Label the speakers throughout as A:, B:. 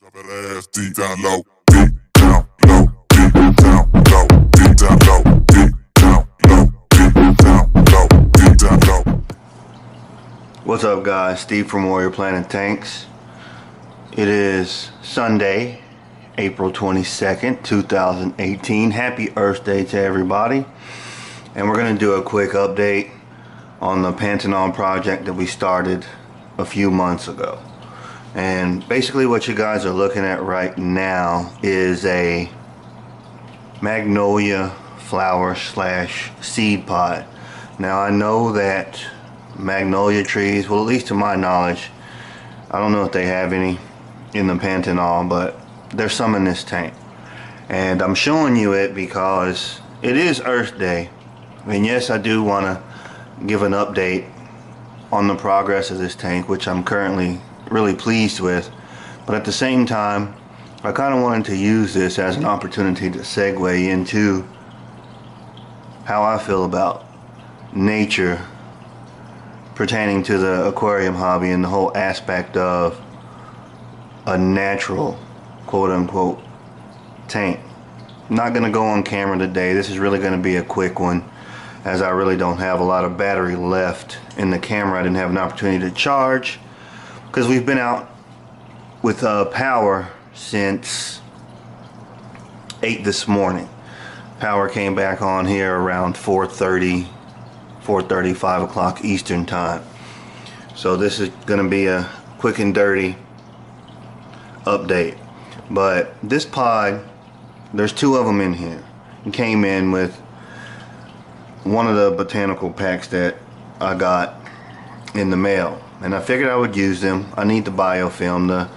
A: Drop that ass deep down low, deep down low, deep down low, deep down low, deep down low, deep down low, deep down low.
B: What's up, guys? Steve from Warrior Planet Tanks. It is Sunday, April 22nd, 2018. Happy Earth Day to everybody. And we're going to do a quick update on the Pantanal project that we started a few months ago. And basically what you guys are looking at right now is a magnolia flower slash seed pod. Now I know that magnolia trees, well, at least to my knowledge, I don't know if they have any in the Pantanal, but there's some in this tank. And I'm showing you it because it is Earth Day. And yes, I do want to give an update on the progress of this tank, which I'm currently really pleased with, but at the same time I kind of wanted to use this as an opportunity to segue into how I feel about nature pertaining to the aquarium hobby and the whole aspect of a natural quote-unquote tank. I'm not going to go on camera today. This is really going to be a quick one, as I really don't have a lot of battery left in the camera. I didn't have an opportunity to charge because we've been out with power since 8 this morning. Power came back on here around 4:30, 5 o'clock Eastern time. So this is going to be a quick and dirty update. But this pod, there's 2 of them in here. It came in with one of the botanical packs that I got in the mail, and I figured I would use them. I need the biofilm. The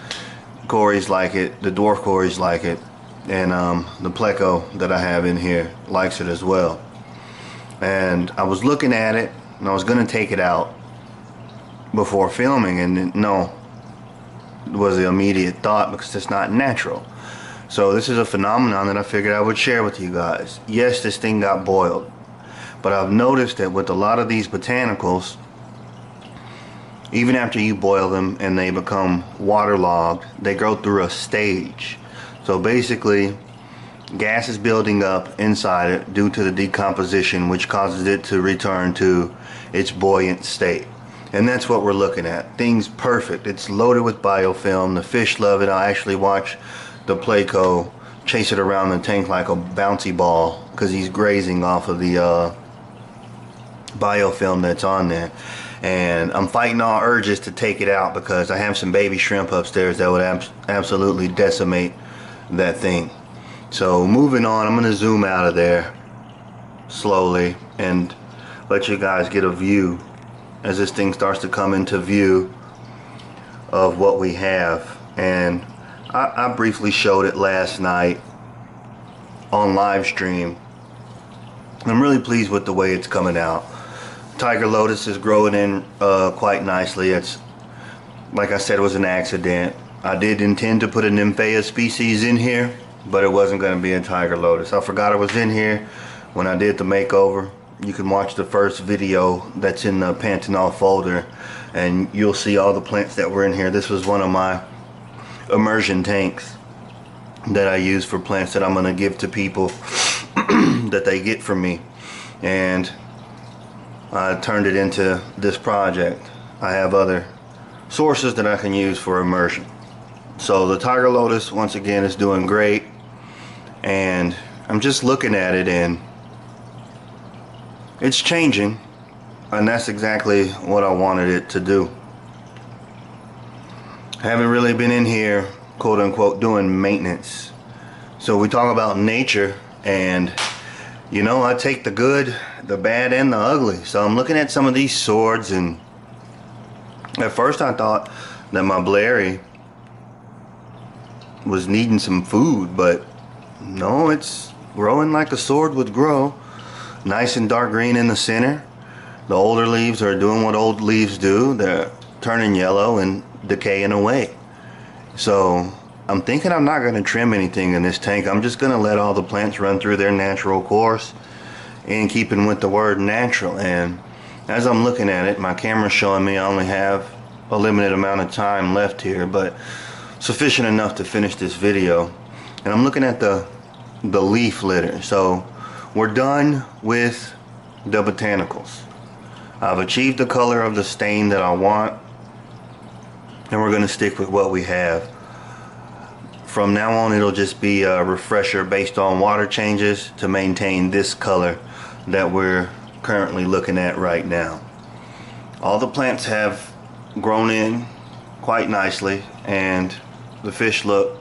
B: Corys like it, the dwarf Corys like it, and the pleco that I have in here likes it as well. And I was looking at it and I was gonna take it out before filming, and no was the immediate thought, because it's not natural. So this is a phenomenon that I figured I would share with you guys. Yes, this thing got boiled, but I've noticed that with a lot of these botanicals, even after you boil them and they become waterlogged, they go through a stage. So basically, gas is building up inside it due to the decomposition, which causes it to return to its buoyant state. And that's what we're looking at. Things perfect. It's loaded with biofilm. The fish love it. I actually watch the pleco chase it around the tank like a bouncy ball because he's grazing off of the biofilm that's on there. And I'm fighting all urges to take it out because I have some baby shrimp upstairs that would absolutely decimate that thing. So moving on, I'm going to zoom out of there slowly and let you guys get a view as this thing starts to come into view of what we have. And I briefly showed it last night on live stream. I'm really pleased with the way it's coming out. Tiger lotus is growing in quite nicely. It's, like I said, it was an accident. I did intend to put a Nymphaea species in here, but it wasn't going to be a tiger lotus. I forgot it was in here when I did the makeover. You can watch the first video that's in the Pantanal folder and you'll see all the plants that were in here. This was one of my immersion tanks that I use for plants that I'm going to give to people that they get from me. And I turned it into this project. I have other sources that I can use for immersion. So the tiger lotus, once again, is doing great, and I'm just looking at it and it's changing, and that's exactly what I wanted it to do. I haven't really been in here quote unquote doing maintenance. So we talk about nature, and you know, I take the good, the bad, and the ugly. So I'm looking at some of these swords, and at first I thought that my Blairy was needing some food, but no, it's growing like a sword would grow. Nice and dark green in the center. The older leaves are doing what old leaves do. They're turning yellow and decaying away. So I'm thinking I'm not going to trim anything in this tank. I'm just going to let all the plants run through their natural course, in keeping with the word natural. And as I'm looking at it, my camera's showing me I only have a limited amount of time left here, but sufficient enough to finish this video. And I'm looking at the leaf litter. So we're done with the botanicals. I've achieved the color of the stain that I want, and we're going to stick with what we have. From now on, it'll just be a refresher based on water changes to maintain this color that we're currently looking at right now. All the plants have grown in quite nicely, and the fish look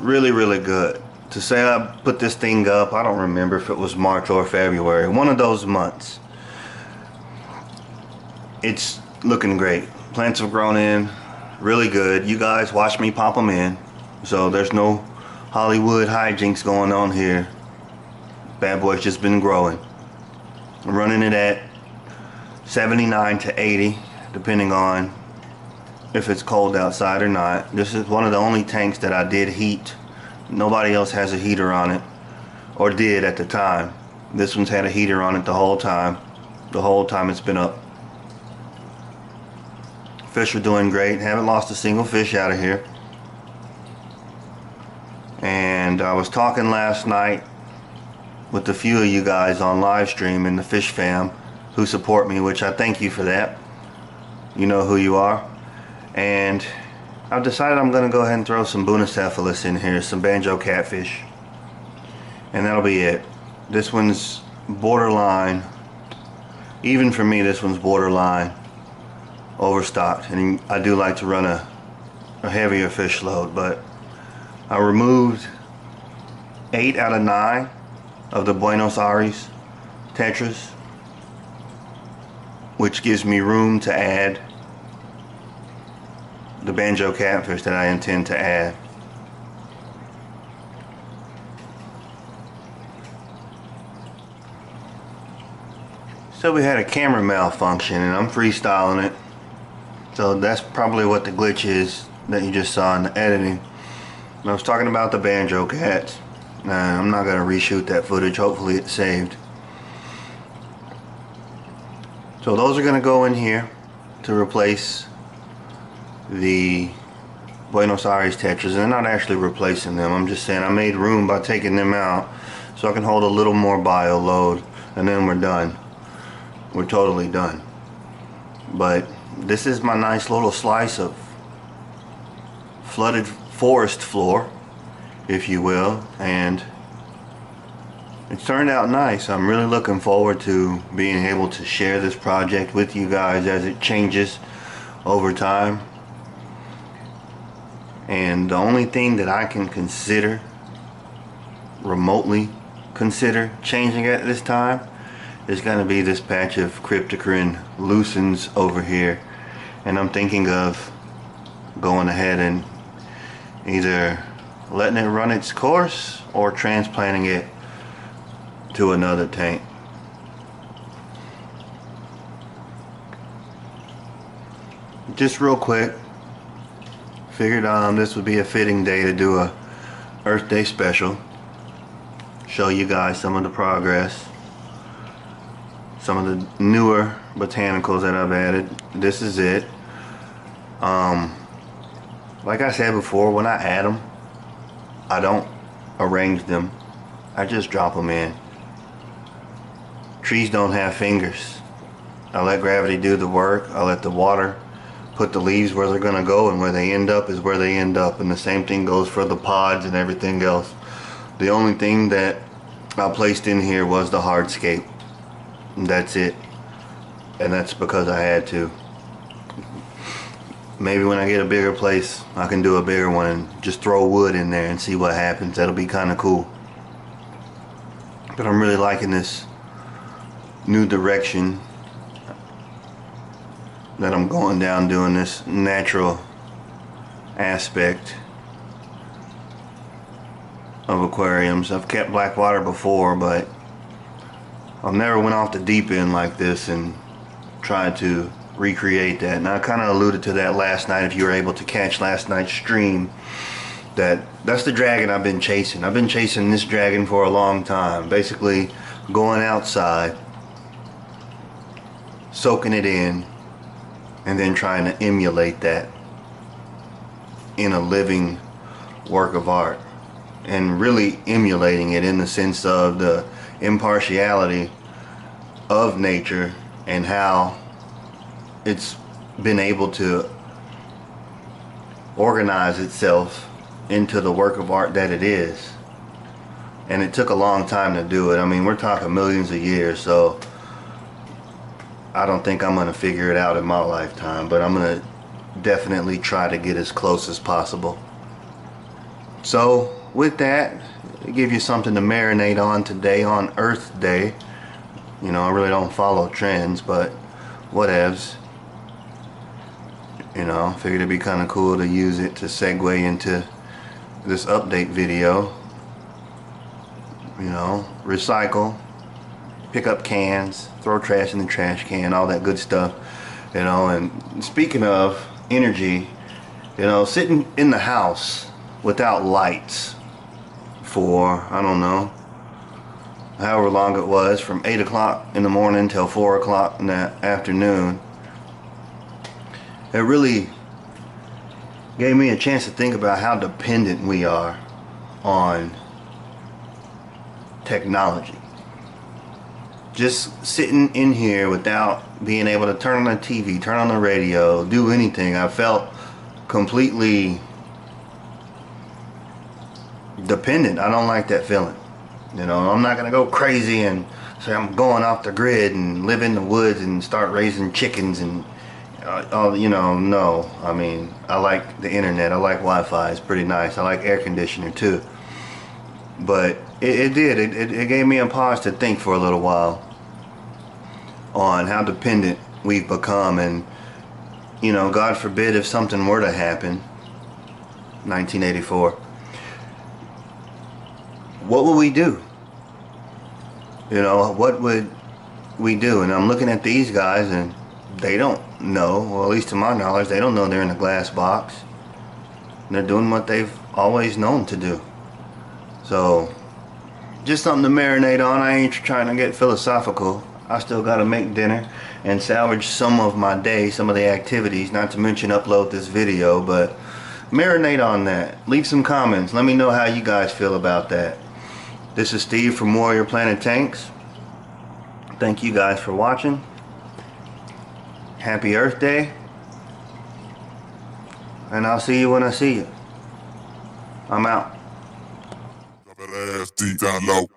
B: really, really good. To say I put this thing up, I don't remember if it was March or February, one of those months. It's looking great. Plants have grown in really good. You guys watch me pop them in, so there's no Hollywood hijinks going on here. Bad boy's just been growing. I'm running it at 79 to 80, depending on if it's cold outside or not. This is one of the only tanks that I did heat. Nobody else has a heater on it, or did at the time. This one's had a heater on it the whole time it's been up. Fish are doing great. Haven't lost a single fish out of here. And I was talking last night with a few of you guys on live stream in the fish fam who support me, which I thank you for that. You know who you are. And I've decided I'm going to go ahead and throw some Bunocephalus in here, some banjo catfish, and that'll be it. This one's borderline, even for me, this one's borderline overstocked, and I do like to run a heavier fish load. But I removed 8 out of 9 of the Buenos Aires tetras, which gives me room to add the banjo catfish that I intend to add. So we had a camera malfunction, and I'm freestyling it. So that's probably what the glitch is that you just saw in the editing. I was talking about the banjo cats. I'm not going to reshoot that footage. Hopefully it's saved. So those are going to go in here to replace the Buenos Aires tetras. And they're not actually replacing them. I'm just saying I made room by taking them out so I can hold a little more bio load, and then we're done. We're totally done. But this is my nice little slice of flooded forest floor, if you will, and it's turned out nice. I'm really looking forward to being able to share this project with you guys as it changes over time. And the only thing that I can consider, remotely consider changing at this time, is going to be this patch of cryptocorin lucens over here. And I'm thinking of going ahead and either letting it run its course or transplanting it to another tank. Just real quick, figured this would be a fitting day to do a Earth Day special. Show you guys some of the progress, some of the newer botanicals that I've added. This is it. Like I said before, when I add them, I don't arrange them. I just drop them in. Trees don't have fingers. I let gravity do the work. I let the water put the leaves where they're gonna go, and where they end up is where they end up. And the same thing goes for the pods and everything else. The only thing that I placed in here was the hardscape. That's it. And that's because I had to. Maybe when I get a bigger place, I can do a bigger one and just throw wood in there and see what happens. That'll be kind of cool. But I'm really liking this new direction that I'm going down, doing this natural aspect of aquariums. I've kept black water before, but I've never went off the deep end like this and tried to recreate that. And I kind of alluded to that last night, if you were able to catch last night's stream, that's the dragon I've been chasing. I've been chasing this dragon for a long time. Basically going outside, soaking it in, and then trying to emulate that. in a living work of art and really emulating it in the sense of the impartiality of nature and how it's been able to organize itself into the work of art that it is. And it took a long time to do it. I mean, we're talking millions of years, so I don't think I'm going to figure it out in my lifetime, but I'm going to definitely try to get as close as possible. So with that, I'll give you something to marinate on today on Earth Day. You know, I really don't follow trends, but whatevs. You know, figured it'd be kind of cool to use it to segue into this update video. You know, recycle, pick up cans, throw trash in the trash can, all that good stuff. You know, and speaking of energy, you know, sitting in the house without lights for, I don't know, however long it was, from 8 o'clock in the morning till 4 o'clock in the afternoon, it really gave me a chance to think about how dependent we are on technology. Just sitting in here without being able to turn on the TV, turn on the radio, do anything, I felt completely dependent. I don't like that feeling. You know, I'm not gonna go crazy and say I'm going off the grid and live in the woods and start raising chickens and you know, no. I mean, I like the internet, I like Wi-Fi, it's pretty nice. I like air conditioner too. But it gave me a pause to think for a little while on how dependent we've become. And you know, God forbid if something were to happen, 1984, what would we do? You know, what would we do? And I'm looking at these guys and they don't know, well, at least to my knowledge, they don't know they're in a glass box. And they're doing what they've always known to do. So, just something to marinate on. I ain't trying to get philosophical. I still gotta make dinner and salvage some of my day, some of the activities, not to mention upload this video, but marinate on that. Leave some comments. Let me know how you guys feel about that. This is Steve from Warrior Planet Tanks. Thank you guys for watching. Happy Earth Day. And I'll see you when I see you. I'm out.
A: Drop that ass deep down low.